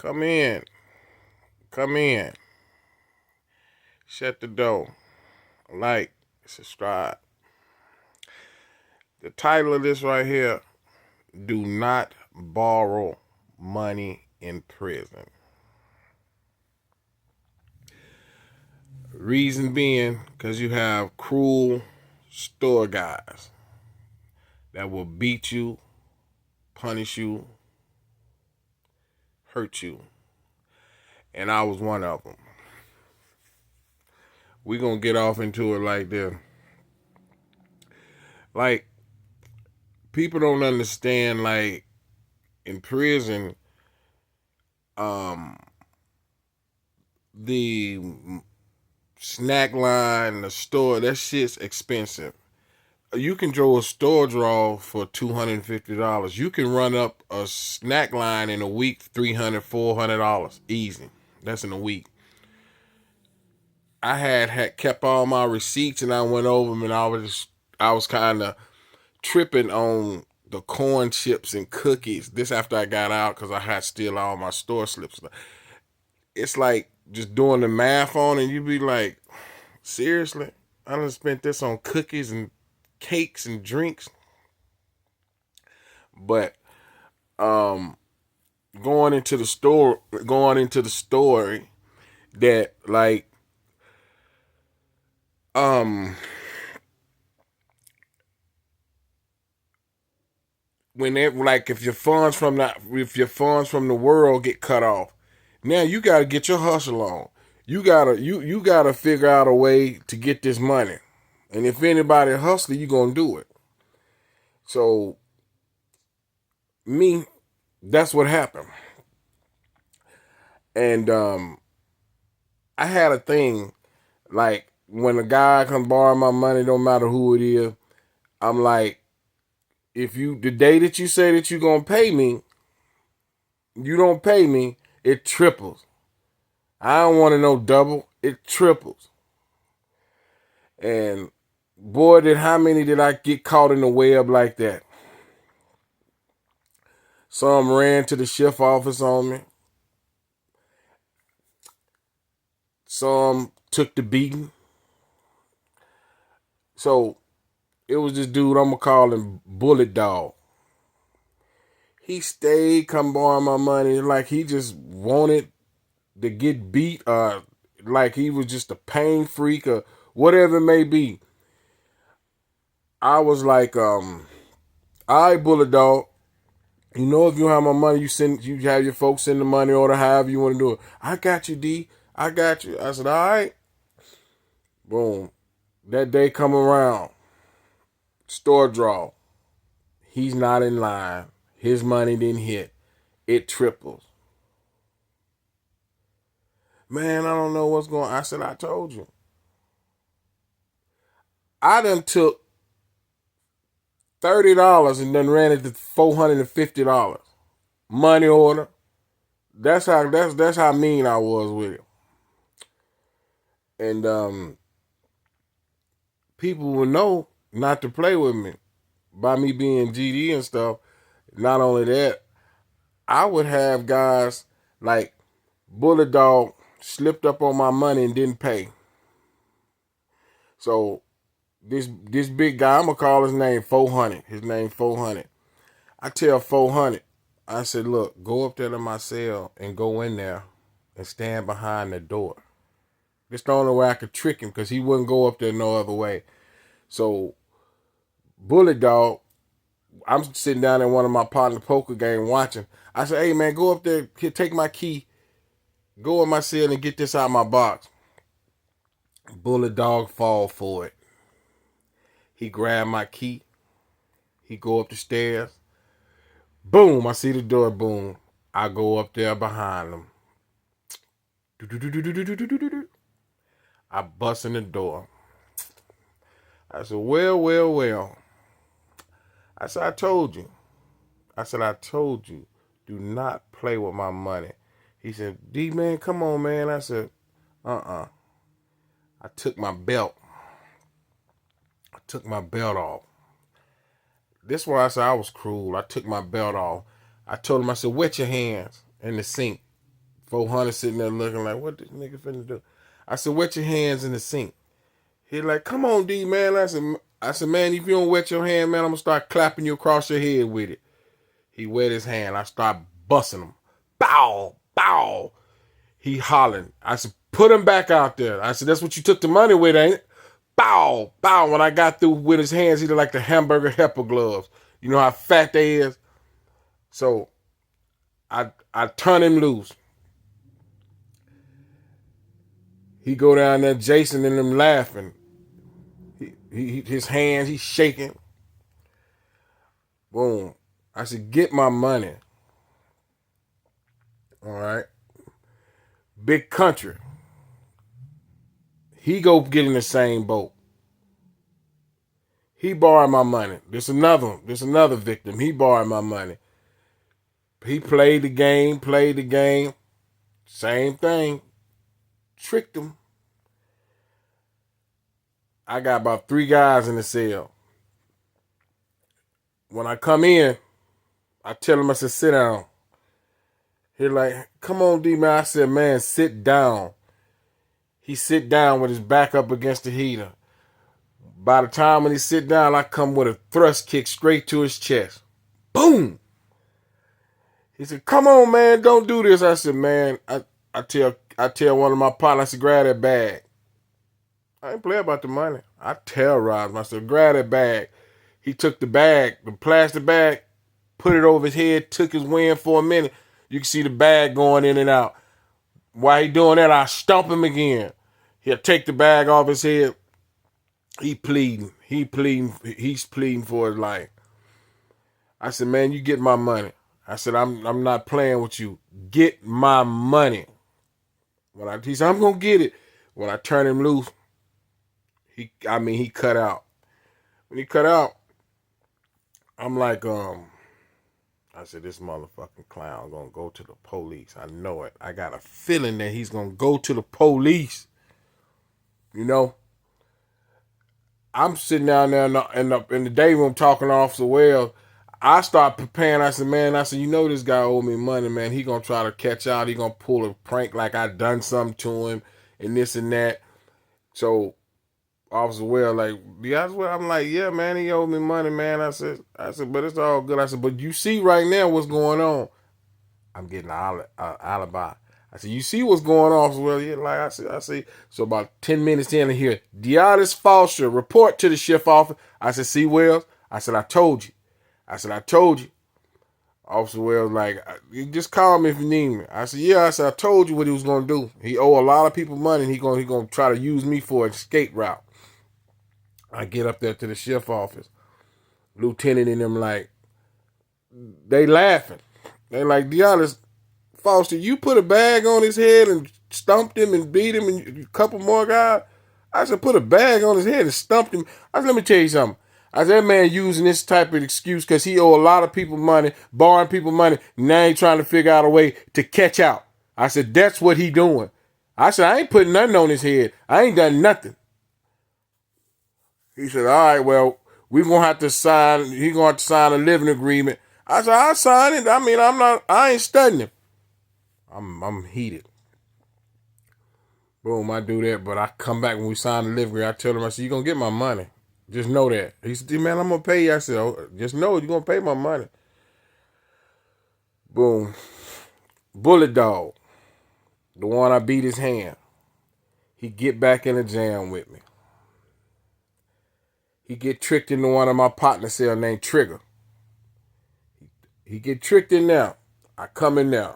Come in. Come in. Shut the door. Like, subscribe. The title of this right here, do not borrow money in prison. Reason being, because you have cruel store guys that will beat you, punish you, hurt you. And I was one of them. We're going to get off into it like this. Like, people don't understand, like, in prison, the snack line, the store, that shit's expensive. You can draw a store draw for $250. You can run up a snack line in a week, $300, $400 easy. That's in a week. I had kept all my receipts and I went over them, and I was kind of tripping on the corn chips and cookies. This after I got out because I had still all my store slips. It's like just doing the math on it, you'd be like, seriously? I done spent this on cookies and cakes and drinks. But going into the story that like if your funds from the world get cut off, now you gotta get your hustle on. You gotta figure out a way to get this money. And if anybody hustling, you gonna do it. So me, that's what happened. And I had a thing, like when a guy come borrow my money, don't matter who it is, I'm like, the day that you say that you're gonna pay me, you don't pay me, it triples. I don't want to know double, it triples. And boy, how many did I get caught in the web like that? Some ran to the shift office on me. Some took the beating. So it was this dude, I'm gonna call him Bullet Dog. He stayed, come borrow my money, like he just wanted to get beat, like he was just a pain freak or whatever it may be. I was like, all right, Bullet Dog. You know, if you have my money, you have your folks send the money order, however you want to do it. I got you, D. I got you. I said, all right. Boom. That day come around. Store draw. He's not in line. His money didn't hit. It triples. Man, I don't know what's going on. I said, I told you. I done took $30 and then ran it to $450. Money order. That's how mean I was with it. And people will know not to play with me by me being GD and stuff. Not only that, I would have guys like Bullet Dog slipped up on my money and didn't pay. So this big guy, I'm gonna call his name 400. His name 400. I tell 400, I said, look, go up there to my cell and go in there and stand behind the door. It's the only way I could trick him because he wouldn't go up there no other way. So Bullet Dog, I'm sitting down in one of my partner poker game watching. I said, hey man, go up there, take my key, go in my cell and get this out of my box. Bullet Dog fall for it. He grabbed my key. He go up the stairs. Boom, I see the door, boom. I go up there behind him. I bust in the door. I said, well. I said, I told you. Do not play with my money. He said, D man, come on, man. I said, I took my belt. Off. This is why I said I was cruel. I took my belt off. I told him, I said, wet your hands in the sink. 400 sitting there looking like, what this nigga finna do? I said, wet your hands in the sink. He like, come on, D, man. I said, man, if you don't wet your hand, man, I'm gonna start clapping you across your head with it. He wet his hand. I start busting him. Bow, bow. He hollering. I said, put him back out there. I said, that's what you took the money with, ain't it? Bow, bow. When I got through with his hands, he looked like the hamburger helper gloves. You know how fat they is? So I turn him loose. He go down there, Jason and them laughing. His hands, he's shaking. Boom. I said, get my money. All right. Big Country. He go get in the same boat. He borrowed my money. There's another victim. He borrowed my money. He played the game. Same thing. Tricked him. I got about 3 guys in the cell. When I come in, I tell him, I said, sit down. He like, come on, D-Man. I said, man, sit down. He sit down with his back up against the heater. By the time when he sit down, I come with a thrust kick straight to his chest. Boom! He said, come on, man, don't do this. I said, man, I tell one of my partners, I said, grab that bag. I ain't play about the money. I terrorized him. I said, grab that bag. He took the bag, the plastic bag, put it over his head, took his wind for a minute. You can see the bag going in and out. While he doing that, I stomp him again. He'll take the bag off his head. He's pleading for his life. I said, man, you get my money. I said, I'm not playing with you. Get my money. He said, I'm gonna get it. When I turn him loose, he cut out. When he cut out, I'm like, I said, this motherfucking clown gonna go to the police. I know it. I got a feeling that he's gonna go to the police. You know? I'm sitting down there in the day room talking to Officer Wells. I start preparing. I said, you know this guy owe me money, man. He gonna try to catch out. He gonna pull a prank like I done something to him and this and that. So Officer Wells like, yeah, I'm like, yeah, man, he owed me money, man. I said, but it's all good. I said, but you see right now what's going on. I'm getting an alibi. I said, you see what's going on? Well, yeah, like I see. So about 10 minutes in here, Deotis Foster, report to the shift office. I said, see, Wells? I said, I told you. Officer Wells like, you just call me if you need me. I said, yeah. I said, I told you what he was going to do. He owe a lot of people money, and he gonna try to use me for an escape route. I get up there to the shift office. Lieutenant and them like, they laughing. They like, Deotis Foster, you put a bag on his head and stumped him and beat him and a couple more guys. I said, put a bag on his head and stumped him. I said, let me tell you something. I said, that man using this type of excuse because he owe a lot of people money, borrowing people money. Now he trying to figure out a way to catch out. I said, that's what he doing. I said, I ain't putting nothing on his head. I ain't done nothing. He said, all right, well, we're going to have to sign, he going to have to sign a living agreement. I said, I'll sign it. I ain't studying him. I'm heated. Boom, I do that, but I come back when we sign the living agreement. I tell him, I said, you're going to get my money. Just know that. He said, man, I'm going to pay you. I said, oh, just know you're going to pay my money. Boom. Bullet Dog, the one I beat his hand, he get back in the jam with me. He get tricked into one of my partner cell named Trigger. He get tricked in there. I come in there.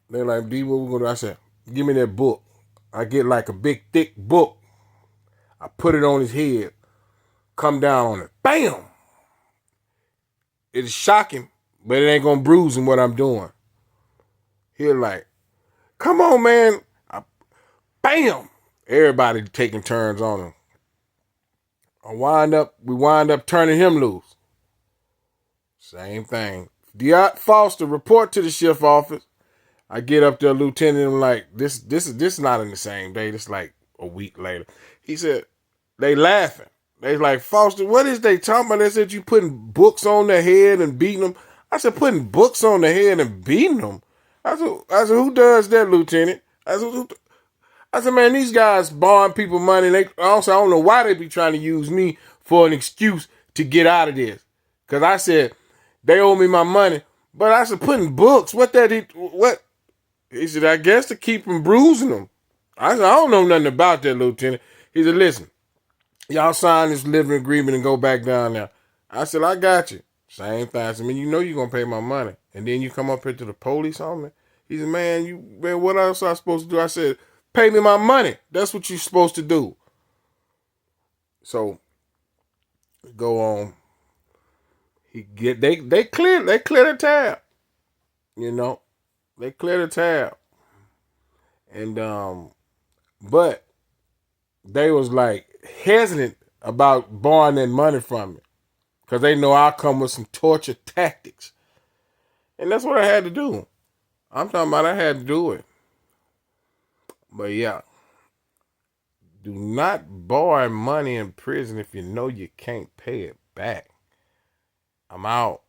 They're like, D, what we gonna do? I said, give me that book. I get like a big, thick book. I put it on his head. Come down on it. Bam! It's shocking, but it ain't gonna bruise him what I'm doing. He like, come on, man. Bam! Everybody taking turns on him. We wind up turning him loose. Same thing. Deotis Foster, report to the shift office. I get up there, Lieutenant, I'm like, this is not in the same day. This like a week later. He said, they laughing. They like, Foster, what is they talking about? They said you putting books on their head and beating them. I said, putting books on their head and beating them? I said, who does that, Lieutenant? I said, man, these guys borrowing people money. They also, I don't know why they be trying to use me for an excuse to get out of this. Cause I said they owe me my money, but I said putting books. What? He said, I guess to keep from bruising them. I said, I don't know nothing about that, Lieutenant. He said, listen, y'all sign this living agreement and go back down there. I said, I got you. Same thing. I said, man, you know you're gonna pay my money, and then you come up here to the police on me. He said, man, what else am I supposed to do? I said, pay me my money. That's what you're supposed to do. So go on. They clear the tab. You know, they clear the tab, and but they was like hesitant about borrowing that money from me because they know I'll come with some torture tactics, and that's what I had to do. I'm talking about I had to do it, but yeah. Do not borrow money in prison if you know you can't pay it back. I'm out.